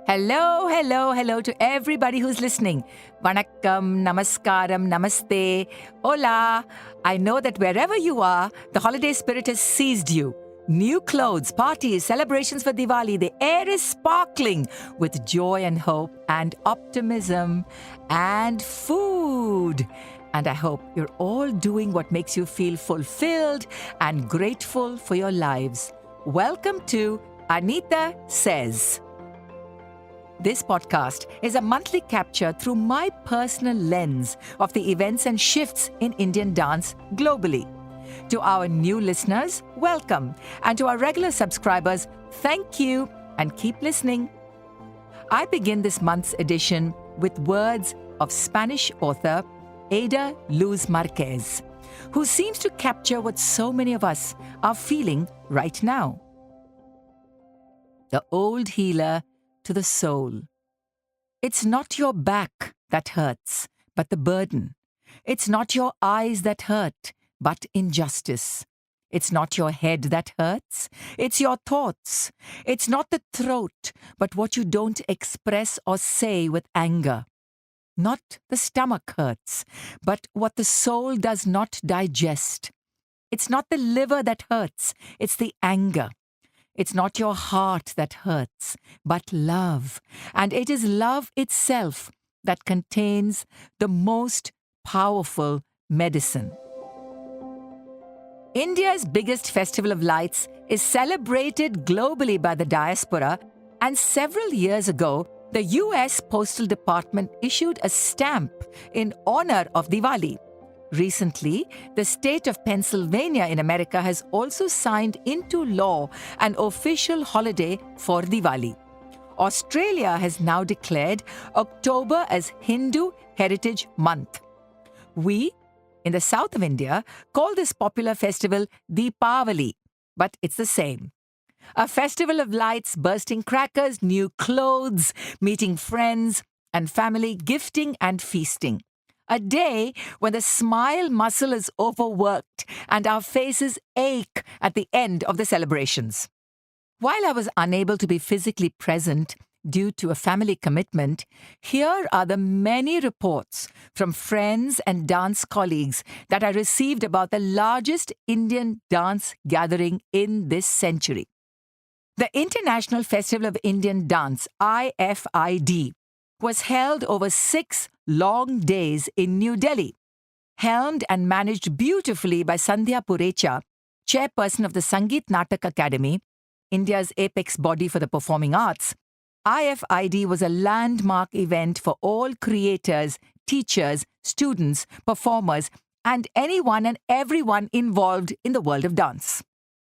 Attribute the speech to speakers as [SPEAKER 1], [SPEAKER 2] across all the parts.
[SPEAKER 1] Hello to everybody who's listening. Vanakkam, namaskaram, namaste, hola. I know that wherever you are, the holiday spirit has seized you. New clothes, parties, celebrations for Diwali. The air is sparkling with joy and hope and optimism and food. And I hope you're all doing what makes you feel fulfilled and grateful for your lives. Welcome to Anita Says. This podcast is a monthly capture through my personal lens of the events and shifts in Indian dance globally. To our new listeners, welcome. And to our regular subscribers, thank you and keep listening. I begin this month's edition with words of Spanish author Ada Luz Marquez, who seems to capture what so many of us are feeling right now. The old healer to the soul. It's not your back that hurts, but the burden. It's not your eyes that hurt, but injustice. It's not your head that hurts, it's your thoughts. It's not the throat, but what you don't express or say with anger. Not the stomach hurts, but what the soul does not digest. It's not the liver that hurts, it's the anger. It's not your heart that hurts, but love. And it is love itself that contains the most powerful medicine. India's biggest festival of lights is celebrated globally by the diaspora, and several years ago, the US Postal Department issued a stamp in honor of Diwali. Recently, the state of Pennsylvania in America has also signed into law an official holiday for Diwali. Australia has now declared October as Hindu Heritage Month. We, in the south of India, call this popular festival DEEPAVALI, but it's the same. A festival of lights, bursting crackers, new clothes, meeting friends and family, gifting and feasting. A day when the smile muscle is overworked and our faces ache at the end of the celebrations. While I was unable to be physically present due to a family commitment, here are the many reports from friends and dance colleagues that I received about the largest Indian dance gathering in this century. The International Festival of Indian Dance, IFID, was held over 6 long days in New Delhi. Helmed and managed beautifully by Sandhya Purecha, chairperson of the Sangeet Natak Academy, India's apex body for the performing arts, IFID was a landmark event for all creators, teachers, students, performers, and anyone and everyone involved in the world of dance.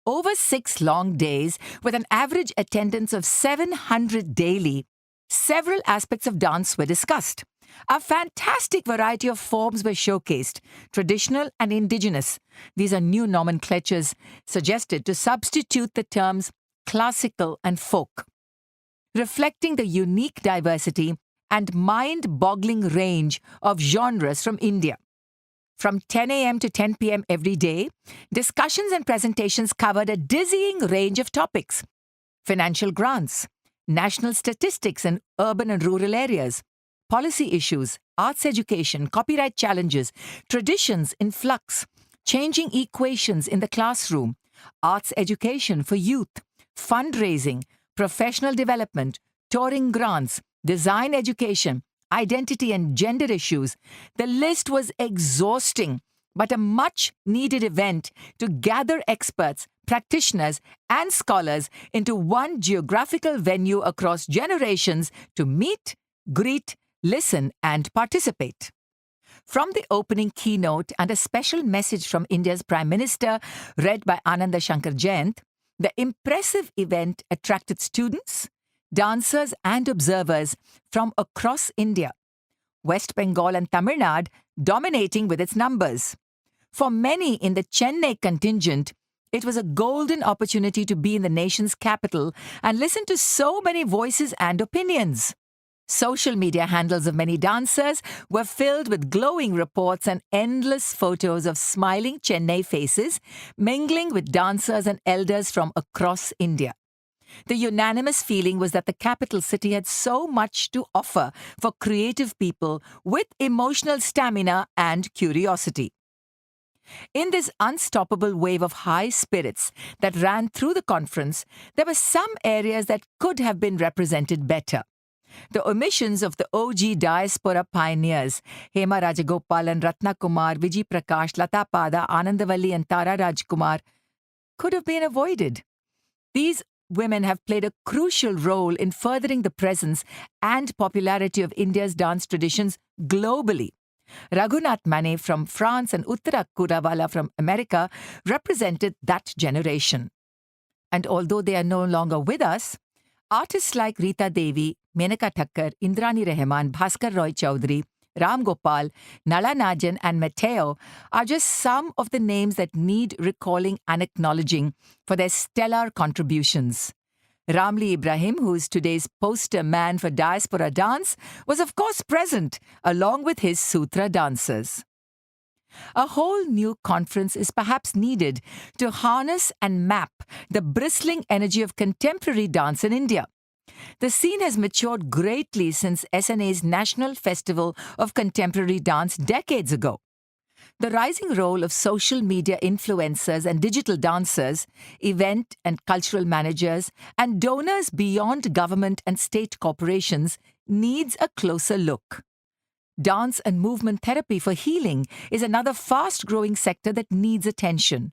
[SPEAKER 1] Over 6 long days, with an average attendance of 700 daily, several aspects of dance were discussed. A fantastic variety of forms were showcased, traditional and indigenous. These are new nomenclatures suggested to substitute the terms classical and folk, reflecting the unique diversity and mind-boggling range of genres from India. From 10 a.m. to 10 p.m. every day, discussions and presentations covered a dizzying range of topics: financial grants, national statistics in urban and rural areas, policy issues, arts education, copyright challenges, traditions in flux, changing equations in the classroom, arts education for youth, fundraising, professional development, touring grants, design education, identity and gender issues. The list was exhausting, but a much-needed event to gather experts, practitioners, and scholars into one geographical venue across generations to meet, greet, listen, and participate. From the opening keynote and a special message from India's Prime Minister, read by Ananda Shankar Jayant, the impressive event attracted students, dancers, and observers from across India, West Bengal and Tamil Nadu dominating with its numbers. For many in the Chennai contingent, it was a golden opportunity to be in the nation's capital and listen to so many voices and opinions. Social media handles of many dancers were filled with glowing reports and endless photos of smiling Chennai faces, mingling with dancers and elders from across India. The unanimous feeling was that the capital city had so much to offer for creative people with emotional stamina and curiosity. In this unstoppable wave of high spirits that ran through the conference, there were some areas that could have been represented better. The omissions of the OG diaspora pioneers, Hema Rajagopalan, Ratna Kumar, Vijay Prakash, Lata Pada, Anandavalli and Tara Rajkumar, could have been avoided. These women have played a crucial role in furthering the presence and popularity of India's dance traditions globally. Raghunath Mane from France and Uttara Kurawala from America represented that generation. And although they are no longer with us, artists like Rita Devi, Menaka Thakkar, Indrani Rahman, Bhaskar Roy Chowdhury, Ram Gopal, Nala Najan and Mateo are just some of the names that need recalling and acknowledging for their stellar contributions. Ramli Ibrahim, who is today's poster man for diaspora dance, was of course present along with his Sutra dancers. A whole new conference is perhaps needed to harness and map the bristling energy of contemporary dance in India. The scene has matured greatly since SNA's National Festival of Contemporary Dance decades ago. The rising role of social media influencers and digital dancers, event and cultural managers, and donors beyond government and state corporations needs a closer look. Dance and movement therapy for healing is another fast-growing sector that needs attention.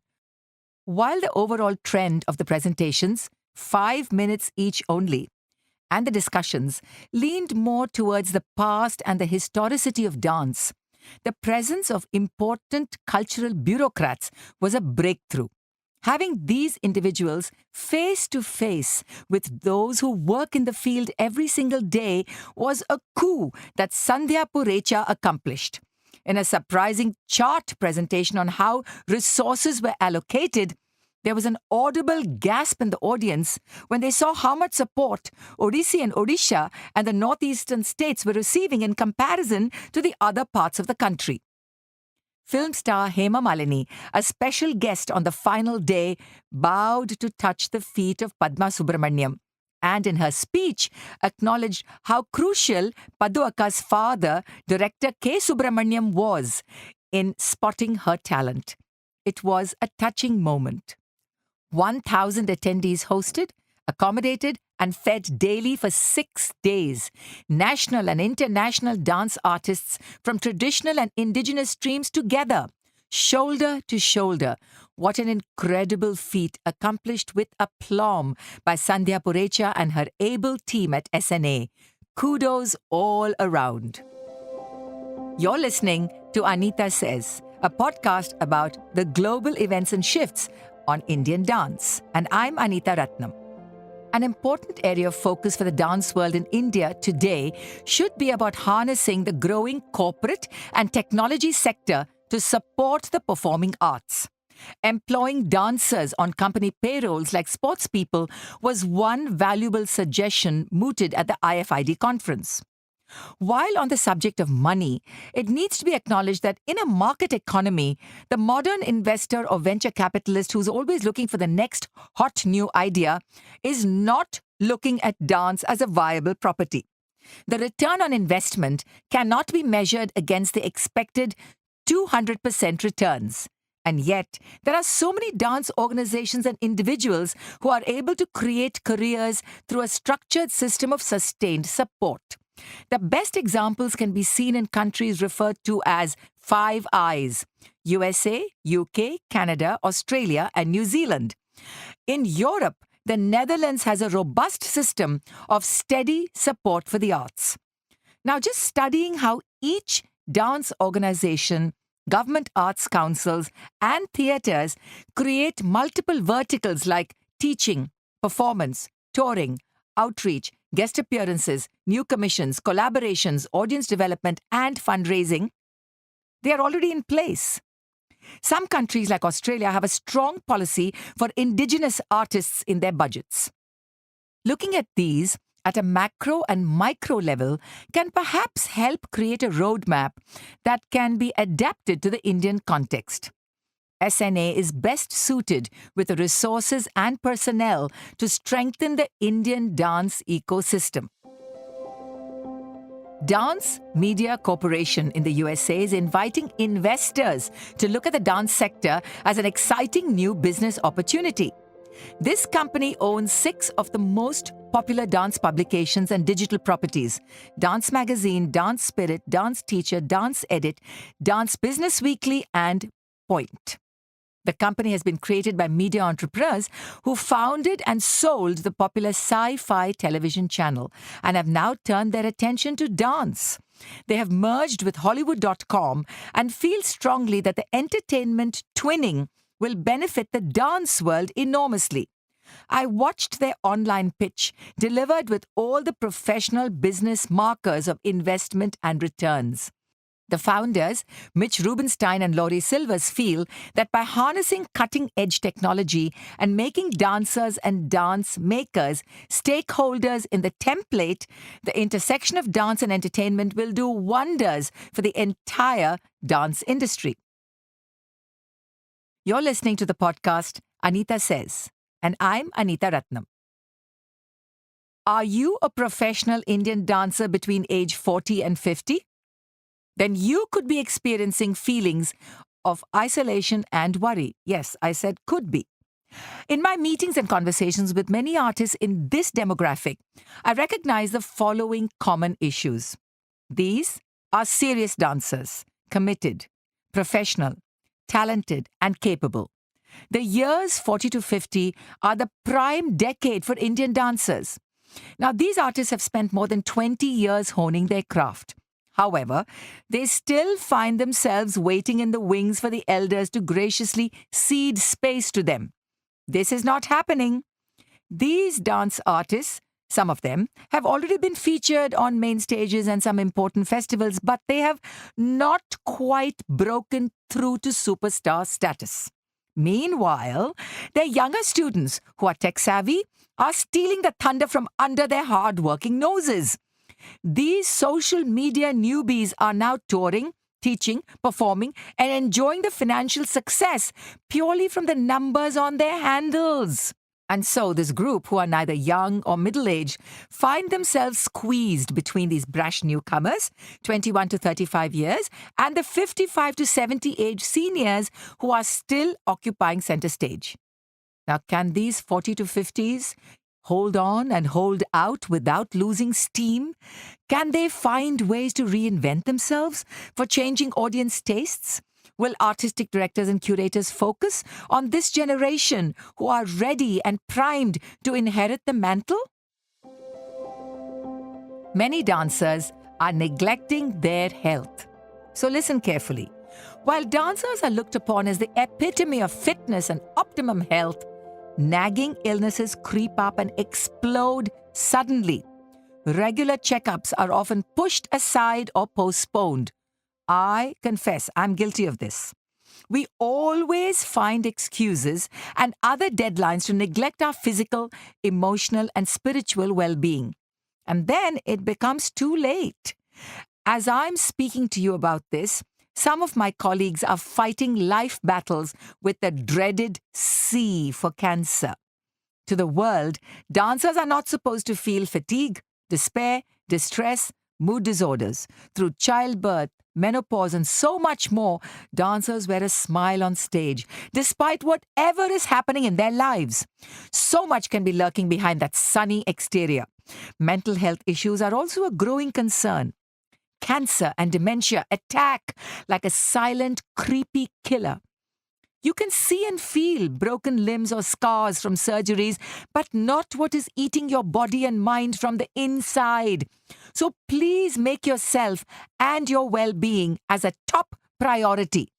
[SPEAKER 1] While the overall trend of the presentations, 5 minutes each only, and the discussions leaned more towards the past and the historicity of dance, the presence of important cultural bureaucrats was a breakthrough. Having these individuals face to face with those who work in the field every single day was a coup that Sandhya Purecha accomplished. In a surprising chart presentation on how resources were allocated, there was an audible gasp in the audience when they saw how much support Odissi and Odisha and the northeastern states were receiving in comparison to the other parts of the country. Film star Hema Malini, a special guest on the final day, bowed to touch the feet of Padma Subramaniam and in her speech acknowledged how crucial Paddu Akka's father, director K. Subramaniam, was in spotting her talent. It was a touching moment. 1,000 attendees hosted, accommodated, and fed daily for 6 days. National and international dance artists from traditional and indigenous streams together, shoulder to shoulder. What an incredible feat accomplished with aplomb by Sandhya Purecha and her able team at SNA. Kudos all around. You're listening to Anita Says, a podcast about the global events and shifts on Indian dance. And I'm Anita Ratnam. An important area of focus for the dance world in India today should be about harnessing the growing corporate and technology sector to support the performing arts. Employing dancers on company payrolls like sports people was one valuable suggestion mooted at the IFID conference. While on the subject of money, it needs to be acknowledged that in a market economy, the modern investor or venture capitalist who's always looking for the next hot new idea is not looking at dance as a viable property. The return on investment cannot be measured against the expected 200% returns. And yet, there are so many dance organizations and individuals who are able to create careers through a structured system of sustained support. The best examples can be seen in countries referred to as Five Eyes: USA, UK, Canada, Australia, and New Zealand. In Europe, the Netherlands has a robust system of steady support for the arts. Now, just studying how each dance organization, government arts councils, and theatres create multiple verticals like teaching, performance, touring, outreach, guest appearances, new commissions, collaborations, audience development, and fundraising, they are already in place. Some countries like Australia have a strong policy for indigenous artists in their budgets. Looking at these at a macro and micro level can perhaps help create a roadmap that can be adapted to the Indian context. SNA is best suited with the resources and personnel to strengthen the Indian dance ecosystem. Dance Media Corporation in the USA is inviting investors to look at the dance sector as an exciting new business opportunity. This company owns 6 of the most popular dance publications and digital properties: Dance Magazine, Dance Spirit, Dance Teacher, Dance Edit, Dance Business Weekly, and Point. The company has been created by media entrepreneurs who founded and sold the popular sci-fi television channel and have now turned their attention to dance. They have merged with Hollywood.com and feel strongly that the entertainment twinning will benefit the dance world enormously. I watched their online pitch, delivered with all the professional business markers of investment and returns. The founders, Mitch Rubenstein and Laurie Silvers, feel that by harnessing cutting-edge technology and making dancers and dance makers stakeholders in the template, the intersection of dance and entertainment will do wonders for the entire dance industry. You're listening to the podcast Anita Says, and I'm Anita Ratnam. Are you a professional Indian dancer between age 40 and 50? Then you could be experiencing feelings of isolation and worry. Yes, I said could be. In my meetings and conversations with many artists in this demographic, I recognize the following common issues. These are serious dancers, committed, professional, talented, and capable. The years 40 to 50 are the prime decade for Indian dancers. Now, these artists have spent more than 20 years honing their craft. However, they still find themselves waiting in the wings for the elders to graciously cede space to them. This is not happening. These dance artists, some of them, have already been featured on main stages and some important festivals, but they have not quite broken through to superstar status. Meanwhile, their younger students, who are tech-savvy, are stealing the thunder from under their hard-working noses. These social media newbies are now touring, teaching, performing, and enjoying the financial success purely from the numbers on their handles. And so this group, who are neither young or middle-aged, find themselves squeezed between these brash newcomers, 21 to 35 years, and the 55 to 70 age seniors who are still occupying center stage. Now, can these 40 to 50s hold on and hold out without losing steam? Can they find ways to reinvent themselves for changing audience tastes? Will artistic directors and curators focus on this generation who are ready and primed to inherit the mantle? Many dancers are neglecting their health. So listen carefully. While dancers are looked upon as the epitome of fitness and optimum health, nagging illnesses creep up and explode suddenly. Regular checkups are often pushed aside or postponed. I confess, I'm guilty of this. We always find excuses and other deadlines to neglect our physical, emotional, and spiritual well-being. And then it becomes too late. As I'm speaking to you about this, some of my colleagues are fighting life battles with the dreaded C for cancer. To the world, dancers are not supposed to feel fatigue, despair, distress, mood disorders. Through childbirth, menopause, and so much more, dancers wear a smile on stage, despite whatever is happening in their lives. So much can be lurking behind that sunny exterior. Mental health issues are also a growing concern. Cancer and dementia attack like a silent, creepy killer. You can see and feel broken limbs or scars from surgeries, but not what is eating your body and mind from the inside. So please make yourself and your well-being as a top priority.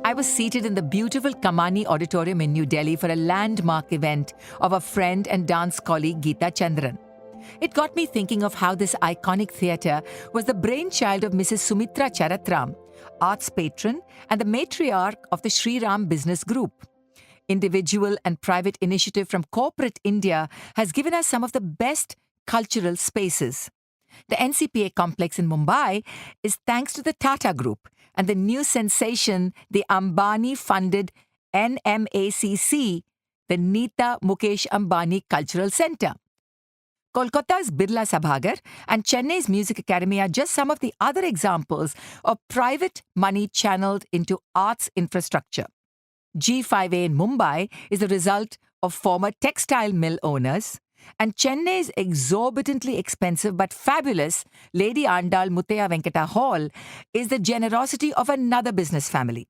[SPEAKER 1] I was seated in the beautiful Kamani Auditorium in New Delhi for a landmark event of a friend and dance colleague, Geeta Chandran. It got me thinking of how this iconic theatre was the brainchild of Mrs. Sumitra Charatram, arts patron and the matriarch of the Sri Ram Business Group. Individual and private initiative from corporate India has given us some of the best cultural spaces. The NCPA complex in Mumbai is thanks to the Tata Group and the new sensation, the Ambani-funded NMACC, the Nita Mukesh Ambani Cultural Centre. Kolkata's Birla Sabhagar and Chennai's Music Academy are just some of the other examples of private money channeled into arts infrastructure. G5A in Mumbai is the result of former textile mill owners, and Chennai's exorbitantly expensive but fabulous Lady Andal Muthaya Venkata Hall is the generosity of another business family.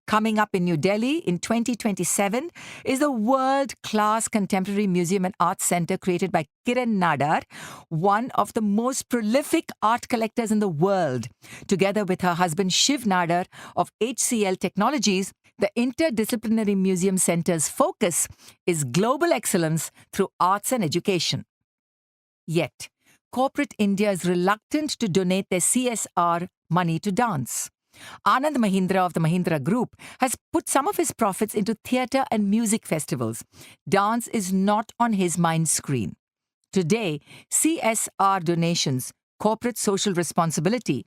[SPEAKER 1] Coming up in New Delhi in 2027 is the world-class Contemporary Museum and Arts Centre created by Kiran Nadar, one of the most prolific art collectors in the world. Together with her husband Shiv Nadar of HCL Technologies, the Interdisciplinary Museum Centre's focus is global excellence through arts and education. Yet, corporate India is reluctant to donate their CSR money to dance. Anand Mahindra of the Mahindra Group has put some of his profits into theatre and music festivals. Dance is not on his mind screen. Today, CSR donations, corporate social responsibility,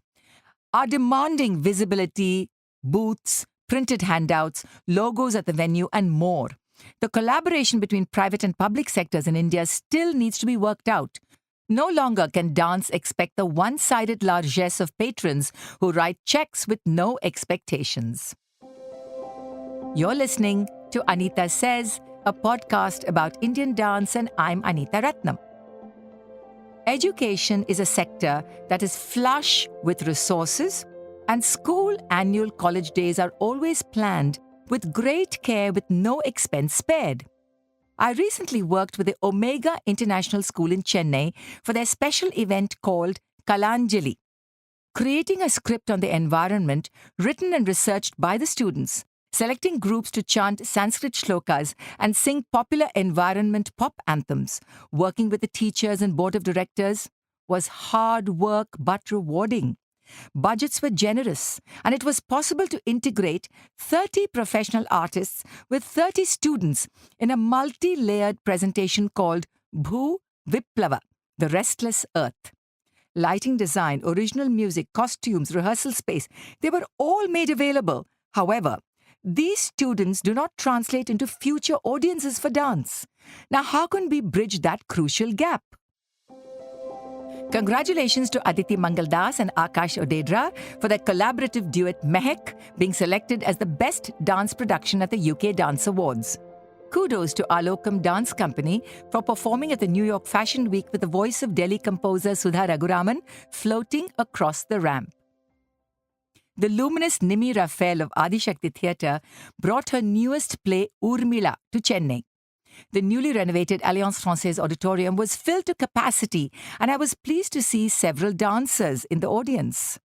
[SPEAKER 1] are demanding visibility, booths, printed handouts, logos at the venue, and more. The collaboration between private and public sectors in India still needs to be worked out. No longer can dance expect the one-sided largesse of patrons who write checks with no expectations. You're listening to Anita Says, a podcast about Indian dance, and I'm Anita Ratnam. Education is a sector that is flush with resources, and school annual college days are always planned with great care with no expense spared. I recently worked with the Omega International School in Chennai for their special event called Kalanjali, creating a script on the environment written and researched by the students, selecting groups to chant Sanskrit shlokas and sing popular environment pop anthems, working with the teachers and board of directors was hard work but rewarding. Budgets were generous, and it was possible to integrate 30 professional artists with 30 students in a multi-layered presentation called Bhu Viplava, the Restless Earth. Lighting design, original music, costumes, rehearsal space, they were all made available. However, these students do not translate into future audiences for dance. Now, how can we bridge that crucial gap? Congratulations to Aditi Mangaldas and Akash Odedra for their collaborative duet Mehek being selected as the best dance production at the UK Dance Awards. Kudos to Alokam Dance Company for performing at the New York Fashion Week with the voice of Delhi composer Sudha Raghuraman floating across the ramp. The luminous Nimi Raphael of Adishakti Theatre brought her newest play Urmila to Chennai. The newly renovated Alliance Francaise Auditorium was filled to capacity, and I was pleased to see several dancers in the audience.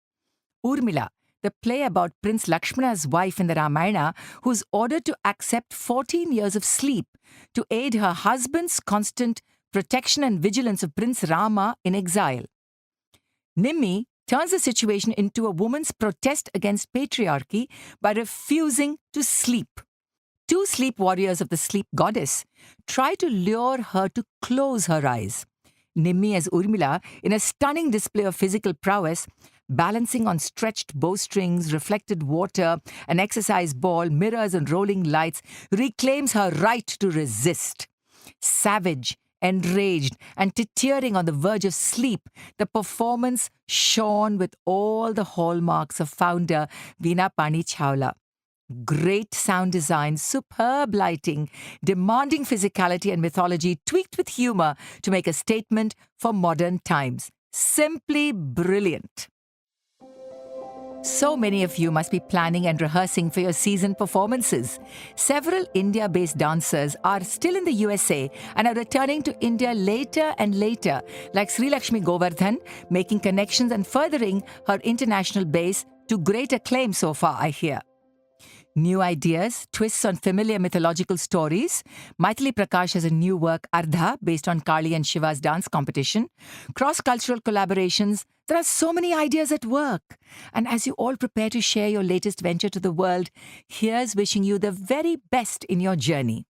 [SPEAKER 1] Urmila, the play about Prince Lakshmana's wife in the Ramayana, who's ordered to accept 14 years of sleep to aid her husband's constant protection and vigilance of Prince Rama in exile. Nimmi turns the situation into a woman's protest against patriarchy by refusing to sleep. Two sleep warriors of the sleep goddess try to lure her to close her eyes. Nimmi as Urmila, in a stunning display of physical prowess, balancing on stretched bowstrings, reflected water, an exercise ball, mirrors and rolling lights, reclaims her right to resist. Savage, enraged, and teetering on the verge of sleep, the performance shone with all the hallmarks of founder Veena Pani Chawla. Great sound design, superb lighting, demanding physicality and mythology tweaked with humor to make a statement for modern times. Simply brilliant. So many of you must be planning and rehearsing for your season performances. Several India-based dancers are still in the USA and are returning to India later and later, like Sri Lakshmi Govardhan, making connections and furthering her international base to great acclaim so far, I hear. New ideas, twists on familiar mythological stories. Maithili Prakash has a new work, Ardha, based on Kali and Shiva's dance competition. Cross-cultural collaborations. There are so many ideas at work. And as you all prepare to share your latest venture to the world, here's wishing you the very best in your journey.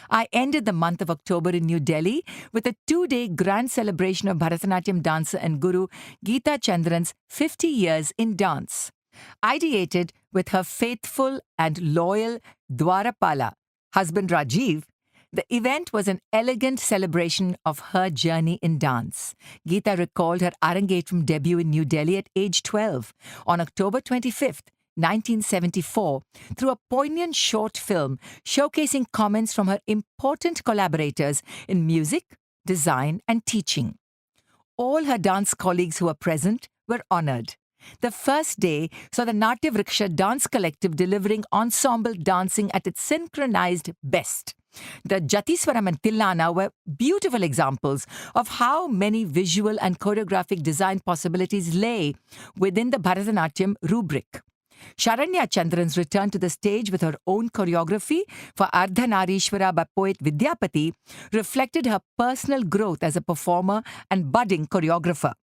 [SPEAKER 1] I ended the month of October in New Delhi with a 2-day grand celebration of Bharatanatyam dancer and guru Geeta Chandran's 50 years in dance. Ideated with her faithful and loyal Dwarapala husband Rajiv, the event was an elegant celebration of her journey in dance. Geeta recalled her Arangetram debut in New Delhi at age 12 on October 25th, 1974, through a poignant short film showcasing comments from her important collaborators in music, design, and teaching. All her dance colleagues who were present were honored. The first day saw the Natya Vriksha Dance Collective delivering ensemble dancing at its synchronized best. The Jatiswaram and Tillana were beautiful examples of how many visual and choreographic design possibilities lay within the Bharatanatyam rubric. Sharanya Chandran's return to the stage with her own choreography for Ardhanarishwara by poet Vidyapati reflected her personal growth as a performer and budding choreographer.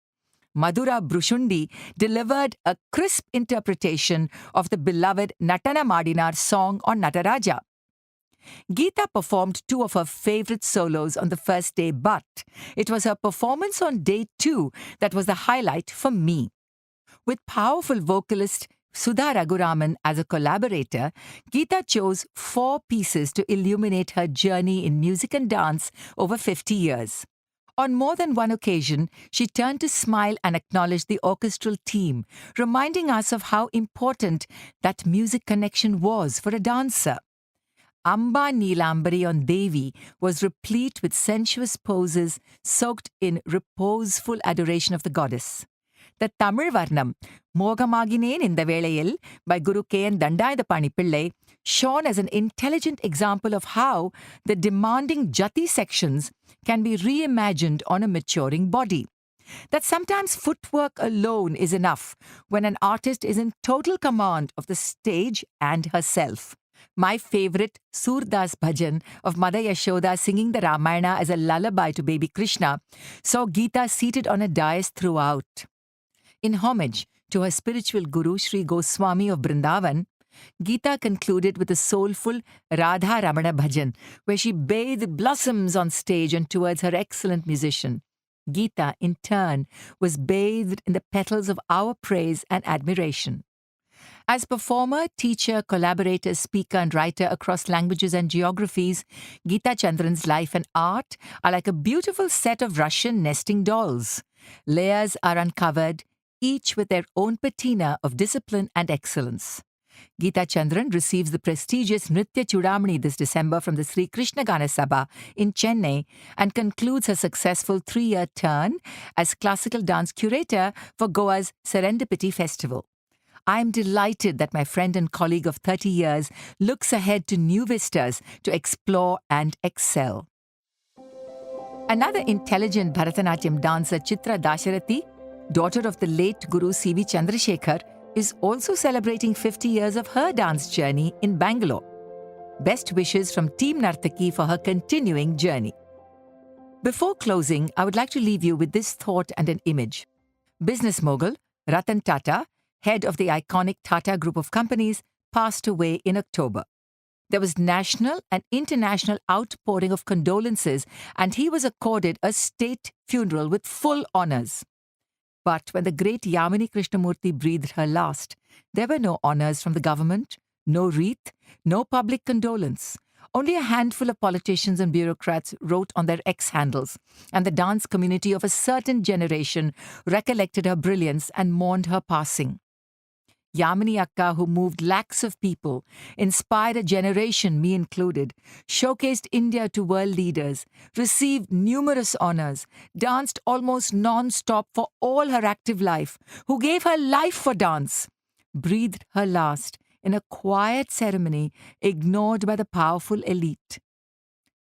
[SPEAKER 1] Madhura Brushundi delivered a crisp interpretation of the beloved Natana Madinar song on Nataraja. Geeta performed 2 of her favorite solos on the first day, but it was her performance on day 2 that was the highlight for me. With powerful vocalist Sudha Raguraman as a collaborator, Geeta chose 4 pieces to illuminate her journey in music and dance over 50 years. On more than one occasion, she turned to smile and acknowledge the orchestral team, reminding us of how important that music connection was for a dancer. Amba Neelambari on Devi was replete with sensuous poses soaked in reposeful adoration of the goddess. The Tamil Varnam, Mogamaginen Inda Velayil, by Guru K.N. Dandayadapani Pillai, shone as an intelligent example of how the demanding jati sections can be reimagined on a maturing body. That sometimes footwork alone is enough when an artist is in total command of the stage and herself. My favorite Surdas Bhajan of Mother Yashoda singing the Ramayana as a lullaby to baby Krishna saw Geeta seated on a dais throughout. In homage to her spiritual guru Sri Goswami of Vrindavan, Geeta concluded with a soulful Radha Ramana Bhajan, where she bathed blossoms on stage and towards her excellent musician. Geeta, in turn, was bathed in the petals of our praise and admiration. As performer, teacher, collaborator, speaker, and writer across languages and geographies, Geeta Chandran's life and art are like a beautiful set of Russian nesting dolls. Layers are uncovered, each with their own patina of discipline and excellence. Geeta Chandran receives the prestigious Nritya Chudamani this December from the Sri Krishna Gana Sabha in Chennai and concludes her successful 3-year turn as classical dance curator for Goa's Serendipity Festival. I am delighted that my friend and colleague of 30 years looks ahead to new vistas to explore and excel. Another intelligent Bharatanatyam dancer, Chitra Dasharathi, daughter of the late Guru C.V. Chandrasekhar, is also celebrating 50 years of her dance journey in Bangalore. Best wishes from Team Nartaki for her continuing journey. Before closing, I would like to leave you with this thought and an image. Business mogul Ratan Tata, head of the iconic Tata Group of companies, passed away in October. There was national and international outpouring of condolences, and he was accorded a state funeral with full honours. But when the great Yamini Krishnamurthy breathed her last, there were no honours from the government, no wreath, no public condolence. Only a handful of politicians and bureaucrats wrote on their X handles, and the dance community of a certain generation recollected her brilliance and mourned her passing. Yamini Akka, who moved lakhs of people, inspired a generation, me included, showcased India to world leaders, received numerous honours, danced almost non-stop for all her active life, who gave her life for dance, breathed her last in a quiet ceremony ignored by the powerful elite.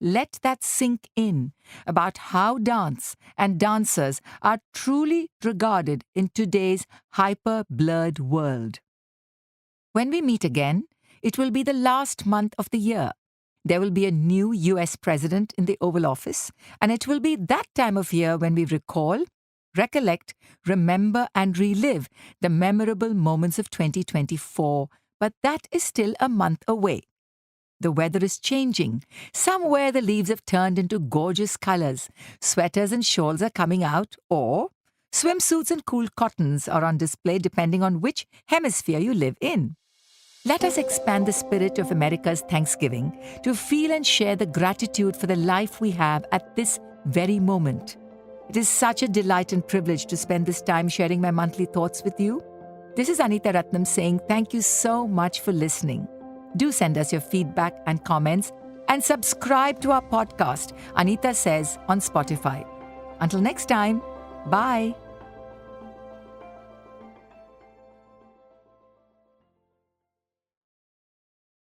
[SPEAKER 1] Let that sink in about how dance and dancers are truly regarded in today's hyper-blurred world. When we meet again, it will be the last month of the year. There will be a new US president in the Oval Office, and it will be that time of year when we recall, recollect, remember, and relive the memorable moments of 2024, but that is still a month away. The weather is changing. Somewhere the leaves have turned into gorgeous colors. Sweaters and shawls are coming out, or swimsuits and cool cottons are on display depending on which hemisphere you live in. Let us expand the spirit of America's Thanksgiving to feel and share the gratitude for the life we have at this very moment. It is such a delight and privilege to spend this time sharing my monthly thoughts with you. This is Anita Ratnam saying thank you so much for listening. Do send us your feedback and comments and subscribe to our podcast, Anita Says, on Spotify. Until next time, bye.